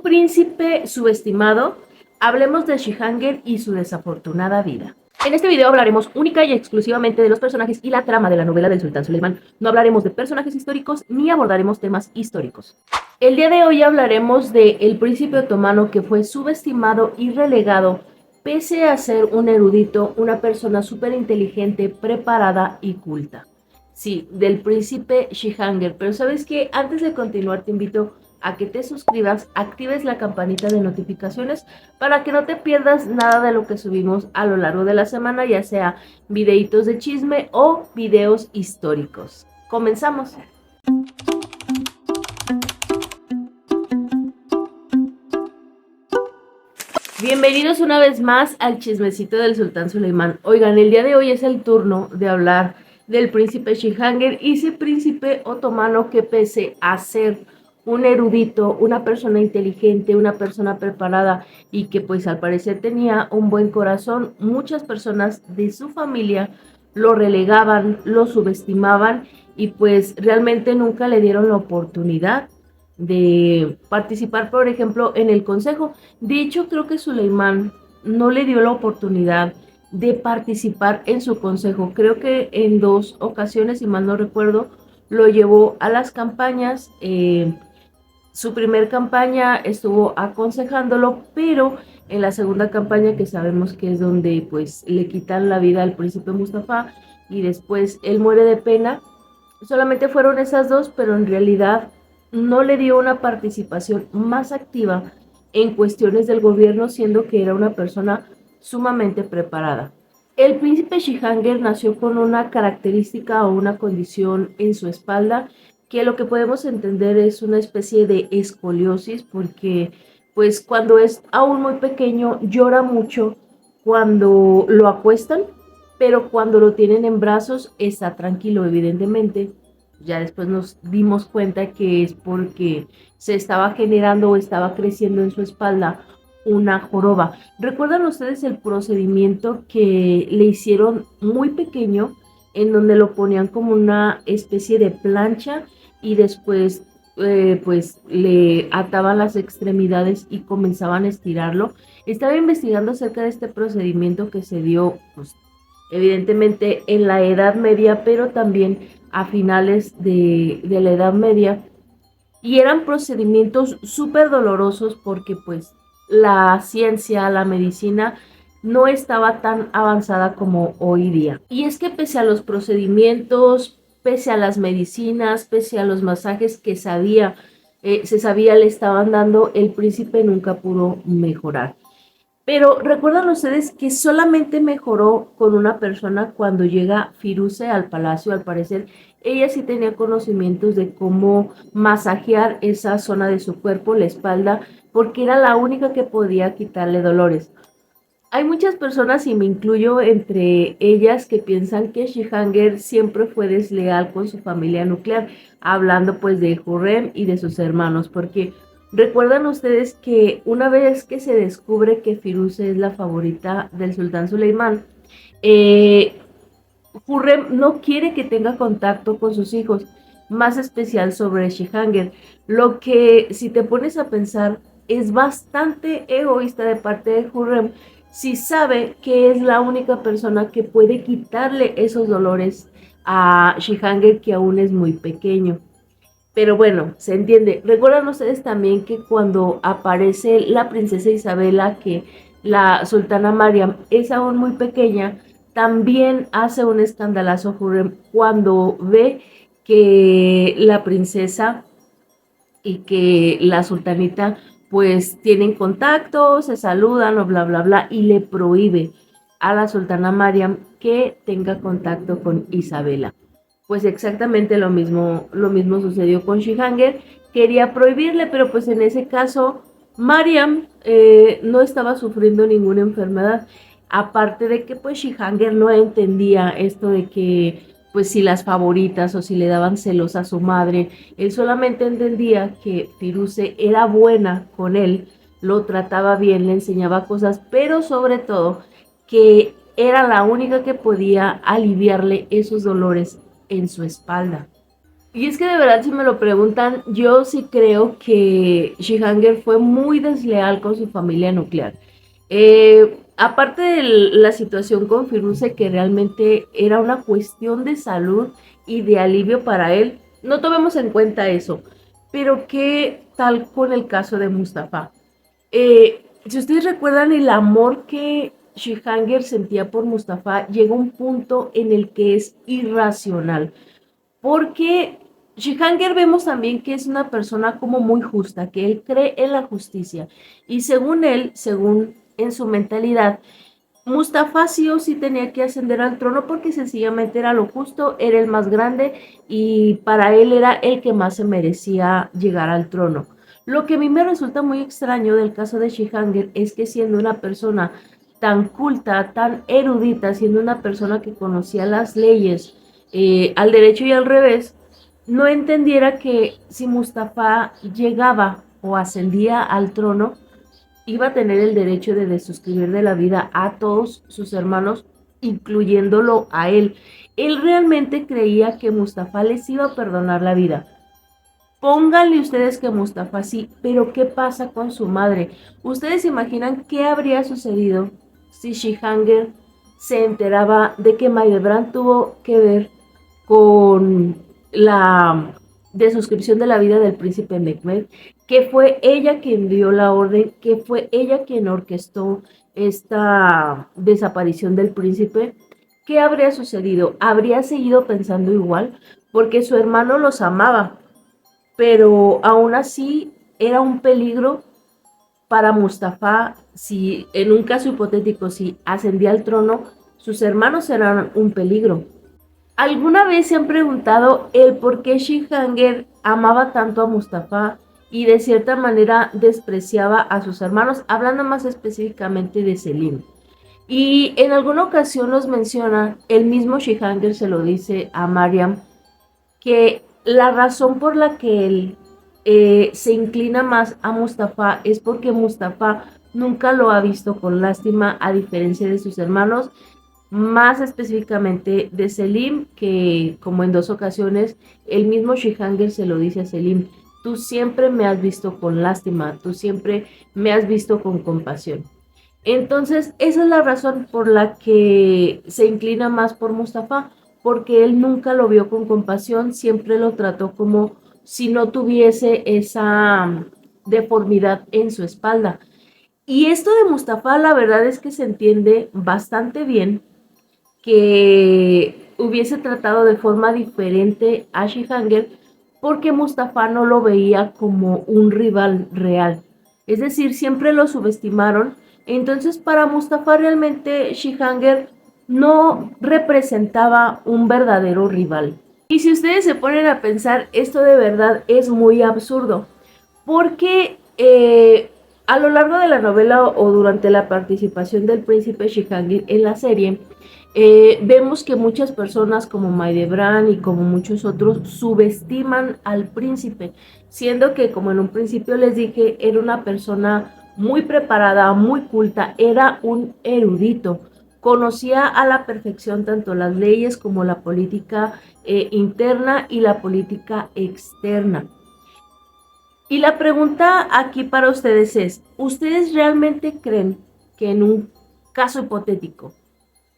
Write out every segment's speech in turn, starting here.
príncipe subestimado, hablemos de Shihanger y su desafortunada vida. En este video hablaremos única y exclusivamente de los personajes y la trama de la novela del Sultán Suleimán. No hablaremos de personajes históricos ni abordaremos temas históricos. El día de hoy hablaremos de el príncipe otomano que fue subestimado y relegado pese a ser un erudito, una persona súper inteligente, preparada y culta. Sí, del príncipe Shihanger. Pero ¿sabes qué? Antes de continuar te invito a que te suscribas, actives la campanita de notificaciones para que no te pierdas nada de lo que subimos a lo largo de la semana, ya sea videitos de chisme o videos históricos. Comenzamos. Bienvenidos una vez más al chismecito del Sultán Suleimán. Oigan, el día de hoy es el turno de hablar del príncipe Shihanger, ese príncipe otomano que pese a ser un erudito, una persona inteligente, una persona preparada y que pues al parecer tenía un buen corazón, muchas personas de su familia lo relegaban, lo subestimaban y pues realmente nunca le dieron la oportunidad de participar, por ejemplo, en el consejo. De hecho, creo que Suleimán no le dio la oportunidad de participar en su consejo. Creo que en 2 ocasiones, si mal no recuerdo, lo llevó a las campañas. Su primer campaña estuvo aconsejándolo, pero en la segunda campaña, que sabemos que es donde pues le quitan la vida al príncipe Mustafa y después él muere de pena, solamente fueron esas 2, pero en realidad no le dio una participación más activa en cuestiones del gobierno, siendo que era una persona sumamente preparada. El príncipe Shihanger nació con una característica o una condición en su espalda que lo que podemos entender es una especie de escoliosis, porque pues cuando es aún muy pequeño llora mucho cuando lo acuestan, pero cuando lo tienen en brazos está tranquilo, evidentemente. Ya después nos dimos cuenta que es porque se estaba generando o estaba creciendo en su espalda una joroba. ¿Recuerdan ustedes el procedimiento que le hicieron muy pequeño, en donde lo ponían como una especie de plancha y después pues le ataban las extremidades y comenzaban a estirarlo? Estaba investigando acerca de este procedimiento que se dio pues evidentemente en la Edad Media, pero también a finales de la Edad Media, y eran procedimientos súper dolorosos porque pues la ciencia, la medicina no estaba tan avanzada como hoy día. Y es que pese a los procedimientos, pese a las medicinas, pese a los masajes que se sabía le estaban dando, el príncipe nunca pudo mejorar. Pero recuerdan ustedes que solamente mejoró con una persona cuando llega Firuze al palacio. Al parecer, ella sí tenía conocimientos de cómo masajear esa zona de su cuerpo, la espalda, porque era la única que podía quitarle dolores. Hay muchas personas, y me incluyo entre ellas, que piensan que Shihanger siempre fue desleal con su familia nuclear, hablando pues de Hurrem y de sus hermanos, porque recuerdan ustedes que una vez que se descubre que Firuze es la favorita del sultán Suleimán, Hurrem no quiere que tenga contacto con sus hijos, más especial sobre Shihanger, lo que si te pones a pensar es bastante egoísta de parte de Hurrem, si sabe que es la única persona que puede quitarle esos dolores a Shihanger, que aún es muy pequeño. Pero bueno, se entiende. Recuerdan ustedes también que cuando aparece la princesa Isabela, que la sultana Mariam es aún muy pequeña, también hace un escandalazo Hurrem cuando ve que la princesa y que la sultanita pues tienen contacto, se saludan o bla bla bla, y le prohíbe a la sultana Mariam que tenga contacto con Isabela. Pues exactamente lo mismo sucedió con Shihanger. Quería prohibirle, pero pues en ese caso Mariam no estaba sufriendo ninguna enfermedad. Aparte de que pues Shihanger no entendía esto de que pues si las favoritas o si le daban celos a su madre. Él solamente entendía que Firuze era buena con él, lo trataba bien, le enseñaba cosas, pero sobre todo que era la única que podía aliviarle esos dolores en su espalda. Y es que de verdad, si me lo preguntan, yo sí creo que Shihanger fue muy desleal con su familia nuclear. Aparte de la situación con Firuze, que realmente era una cuestión de salud y de alivio para él, no tomemos en cuenta eso. Pero qué tal con el caso de Mustafa. Si ustedes recuerdan el amor que Shihanger sentía por Mustafa, llega un punto en el que es irracional. Porque Shihanger vemos también que es una persona como muy justa, que él cree en la justicia. Y según él, según en su mentalidad, Mustafa sí o sí tenía que ascender al trono porque sencillamente era lo justo, era el más grande y para él era el que más se merecía llegar al trono. Lo que a mí me resulta muy extraño del caso de Shihanger es que siendo una persona tan culta, tan erudita, siendo una persona que conocía las leyes al derecho y al revés, no entendiera que si Mustafa llegaba o ascendía al trono, iba a tener el derecho de desuscribir de la vida a todos sus hermanos, incluyéndolo a él. Él realmente creía que Mustafa les iba a perdonar la vida. Pónganle ustedes que Mustafa sí, pero ¿qué pasa con su madre? ¿Ustedes imaginan qué habría sucedido si Shihanger se enteraba de que Maidebrand tuvo que ver con la desuscripción de la vida del príncipe Mehmed, que fue ella quien dio la orden, que fue ella quien orquestó esta desaparición del príncipe? ¿Qué habría sucedido? ¿Habría seguido pensando igual? Porque su hermano los amaba, pero aún así era un peligro para Mustafa si, en un caso hipotético, si ascendía al trono, sus hermanos eran un peligro. ¿Alguna vez se han preguntado el por qué Shihanger amaba tanto a Mustafa y de cierta manera despreciaba a sus hermanos, hablando más específicamente de Selim? Y en alguna ocasión nos menciona, el mismo Shihanger se lo dice a Mariam, que la razón por la que él se inclina más a Mustafa es porque Mustafa nunca lo ha visto con lástima, a diferencia de sus hermanos, más específicamente de Selim, que como en dos ocasiones el mismo Shihanger se lo dice a Selim: tú siempre me has visto con lástima, tú siempre me has visto con compasión. Entonces, esa es la razón por la que se inclina más por Mustafa, porque él nunca lo vio con compasión, siempre lo trató como si no tuviese esa deformidad en su espalda. Y esto de Mustafa, la verdad es que se entiende bastante bien que hubiese tratado de forma diferente a Shihanger, porque Mustafa no lo veía como un rival real. Es decir, siempre lo subestimaron. Entonces, para Mustafa realmente Shihanger no representaba un verdadero rival. Y si ustedes se ponen a pensar, esto de verdad es muy absurdo, porque a lo largo de la novela o durante la participación del príncipe Shihanger en la serie, vemos que muchas personas como Maidebrand y como muchos otros subestiman al príncipe, siendo que, como en un principio les dije, era una persona muy preparada, muy culta, era un erudito, conocía a la perfección tanto las leyes como la política interna y la política externa. Y la pregunta aquí para ustedes es: ¿ustedes realmente creen que en un caso hipotético,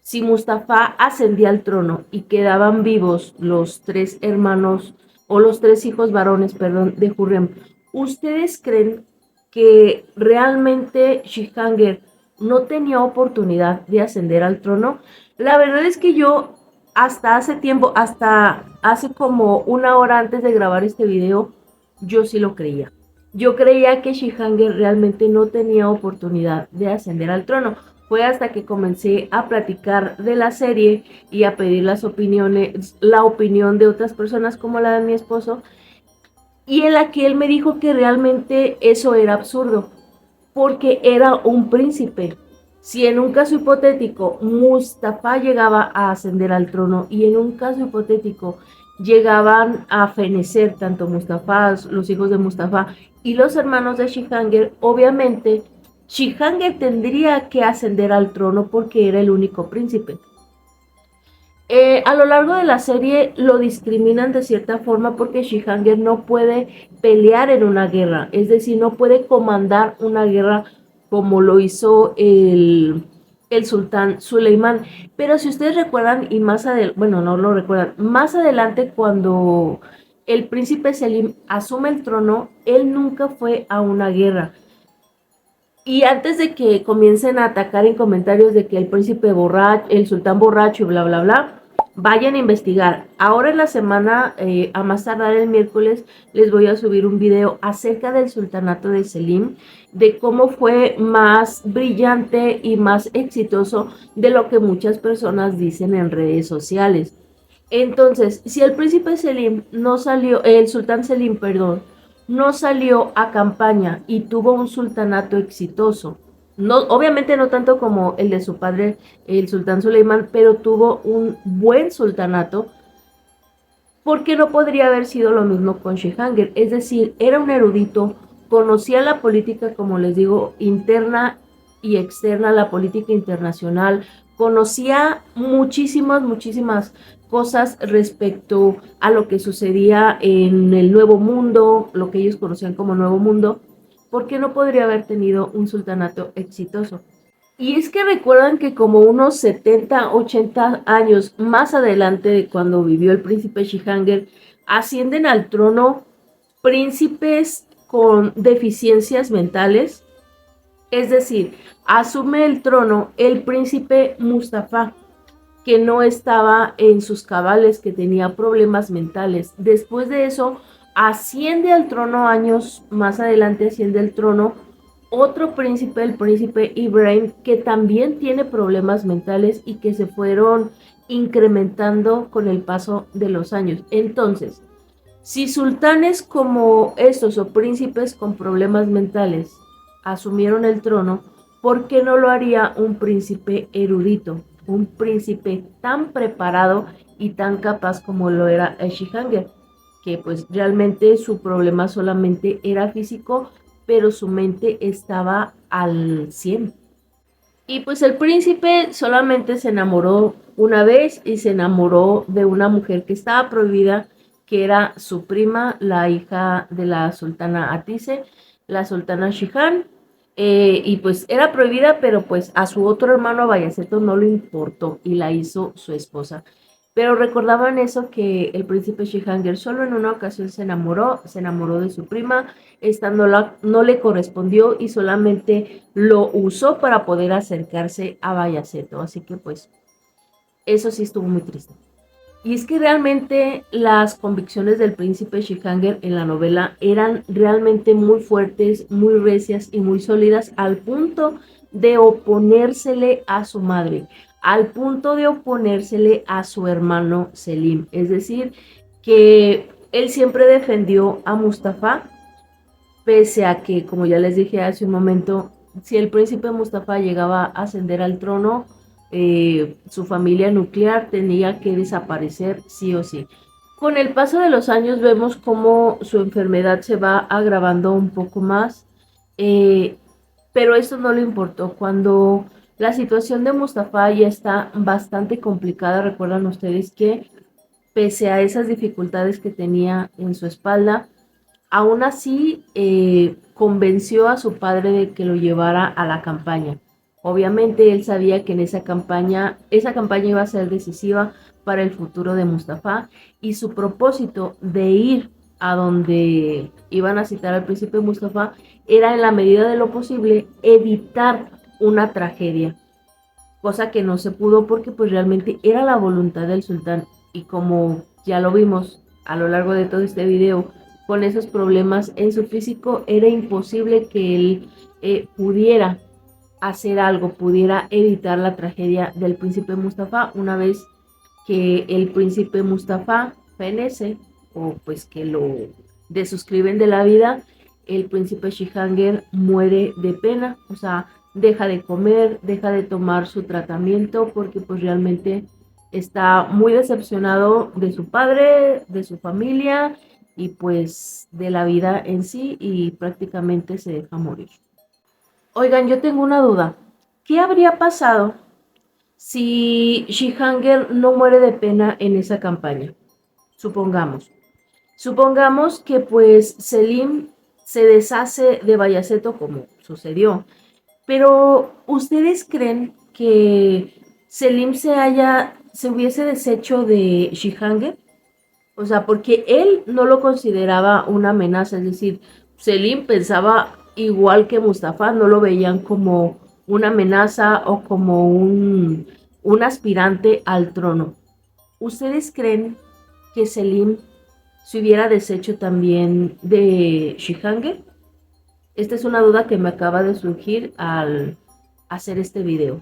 si Mustafa ascendía al trono y quedaban vivos los tres hermanos o los tres hijos varones, perdón, de Hurrem, ustedes creen que realmente Shihanger no tenía oportunidad de ascender al trono? La verdad es que yo hasta hace tiempo, hasta hace como una hora antes de grabar este video, yo sí lo creía. Yo creía que Shihanger realmente no tenía oportunidad de ascender al trono. Fue hasta que comencé a platicar de la serie y a pedir las opiniones, la opinión de otras personas como la de mi esposo, y en la que él me dijo que realmente eso era absurdo, porque era un príncipe. Si en un caso hipotético Mustafa llegaba a ascender al trono y en un caso hipotético llegaban a fenecer tanto Mustafa, los hijos de Mustafa y los hermanos de Shihanger, obviamente Shihanger tendría que ascender al trono porque era el único príncipe. A lo largo de la serie lo discriminan de cierta forma porque Shihanger no puede pelear en una guerra, es decir, no puede comandar una guerra como lo hizo el sultán Suleimán. Pero si ustedes recuerdan, y más adelante, bueno, no lo recuerdan, más adelante cuando el príncipe Selim asume el trono, él nunca fue a una guerra. Y antes de que comiencen a atacar en comentarios de que el príncipe borracho, el sultán borracho y bla, bla, bla, vayan a investigar. Ahora en la semana, a más tardar el miércoles, les voy a subir un video acerca del sultanato de Selim, de cómo fue más brillante y más exitoso de lo que muchas personas dicen en redes sociales. Entonces, si el príncipe Selim no salió, el sultán Selim, perdón, no salió a campaña y tuvo un sultanato exitoso, no, obviamente no tanto como el de su padre, el sultán Suleimán, pero tuvo un buen sultanato, ¿por qué no podría haber sido lo mismo con Shehanger? Es decir, era un erudito, conocía la política, como les digo, interna y externa, la política internacional, conocía muchísimas cosas respecto a lo que sucedía en el Nuevo Mundo, lo que ellos conocían como Nuevo Mundo. ¿Por qué no podría haber tenido un sultanato exitoso? Y es que recuerdan que como unos 70, 80 años más adelante de cuando vivió el príncipe Shihanger, ascienden al trono príncipes con deficiencias mentales, es decir, asume el trono el príncipe Mustafa, que no estaba en sus cabales, que tenía problemas mentales. Después de eso, asciende al trono años más adelante, asciende al trono otro príncipe, el príncipe Ibrahim, que también tiene problemas mentales y que se fueron incrementando con el paso de los años. Entonces, si sultanes como estos o príncipes con problemas mentales asumieron el trono, ¿por qué no lo haría un príncipe erudito? Un príncipe tan preparado y tan capaz como lo era Shihanger, que pues realmente su problema solamente era físico, pero su mente estaba al 100. Y pues el príncipe solamente se enamoró una vez y se enamoró de una mujer que estaba prohibida, que era su prima, la hija de la sultana Atice, la sultana Shihan. Y pues era prohibida, pero pues a su otro hermano Bayaceto no le importó y la hizo su esposa. Pero recordaban eso, que el príncipe Shihanger solo en una ocasión se enamoró de su prima, esta no le correspondió y solamente lo usó para poder acercarse a Bayaceto. Así que pues eso sí estuvo muy triste. Y es que realmente las convicciones del príncipe Shihanger en la novela eran realmente muy fuertes, muy recias y muy sólidas, al punto de oponérsele a su madre, al punto de oponérsele a su hermano Selim. Es decir, que él siempre defendió a Mustafa, pese a que, como ya les dije hace un momento, si el príncipe Mustafa llegaba a ascender al trono, su familia nuclear tenía que desaparecer sí o sí. Con el paso de los años vemos cómo su enfermedad se va agravando un poco más, eh, pero esto no le importó. Cuando la situación de Mustafa ya está bastante complicada, recuerdan ustedes que pese a esas dificultades que tenía en su espalda, aún así, convenció a su padre de que lo llevara a la campaña. Obviamente él sabía que en esa campaña iba a ser decisiva para el futuro de Mustafa, y su propósito de ir a donde iban a citar al príncipe Mustafa era, en la medida de lo posible, evitar una tragedia, cosa que no se pudo porque pues realmente era la voluntad del sultán. Y como ya lo vimos a lo largo de todo este video, con esos problemas en su físico era imposible que él pudiera hacer algo, pudiera evitar la tragedia del príncipe Mustafa. Una vez que el príncipe Mustafa fenece, o pues que lo desuscriben de la vida, el príncipe Shihanger muere de pena, o sea, deja de comer, deja de tomar su tratamiento porque pues realmente está muy decepcionado de su padre, de su familia y pues de la vida en sí, y prácticamente se deja morir. Oigan, yo tengo una duda. ¿Qué habría pasado Si Shihanger no muere de pena en esa campaña, supongamos que pues Selim se deshace de Bayaceto como sucedió, pero ¿ustedes creen que Selim se hubiese deshecho de Shihanger? O sea, porque él no lo consideraba una amenaza, es decir, Selim pensaba igual que Mustafa, no lo veían como una amenaza o como un aspirante al trono. ¿Ustedes creen que Selim se hubiera deshecho también de Shihanger? Esta es una duda que me acaba de surgir al hacer este video.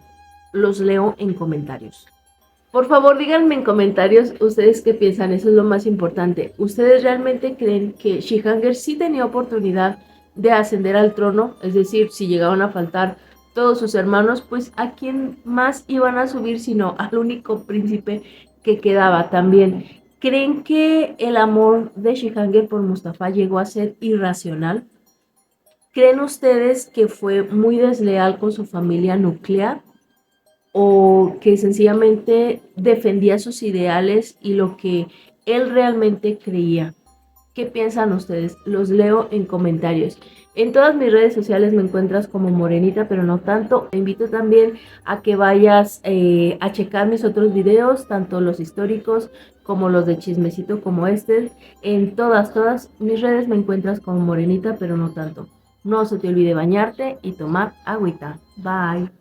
Los leo en comentarios. Por favor, díganme en comentarios ustedes qué piensan, eso es lo más importante. ¿Ustedes realmente creen que Shihanger sí tenía oportunidad de ascender al trono? Es decir, si llegaban a faltar todos sus hermanos, pues ¿a quién más iban a subir sino al único príncipe que quedaba también? ¿Creen que el amor de Shihanger por Mustafa llegó a ser irracional? ¿Creen ustedes que fue muy desleal con su familia nuclear? ¿O que sencillamente defendía sus ideales y lo que él realmente creía? ¿Qué piensan ustedes? Los leo en comentarios. En todas mis redes sociales me encuentras como Morenita, pero no tanto. Te invito también a que vayas a checar mis otros videos, tanto los históricos como los de chismecito como este. En todas mis redes me encuentras como Morenita, pero no tanto. No se te olvide bañarte y tomar agüita. Bye.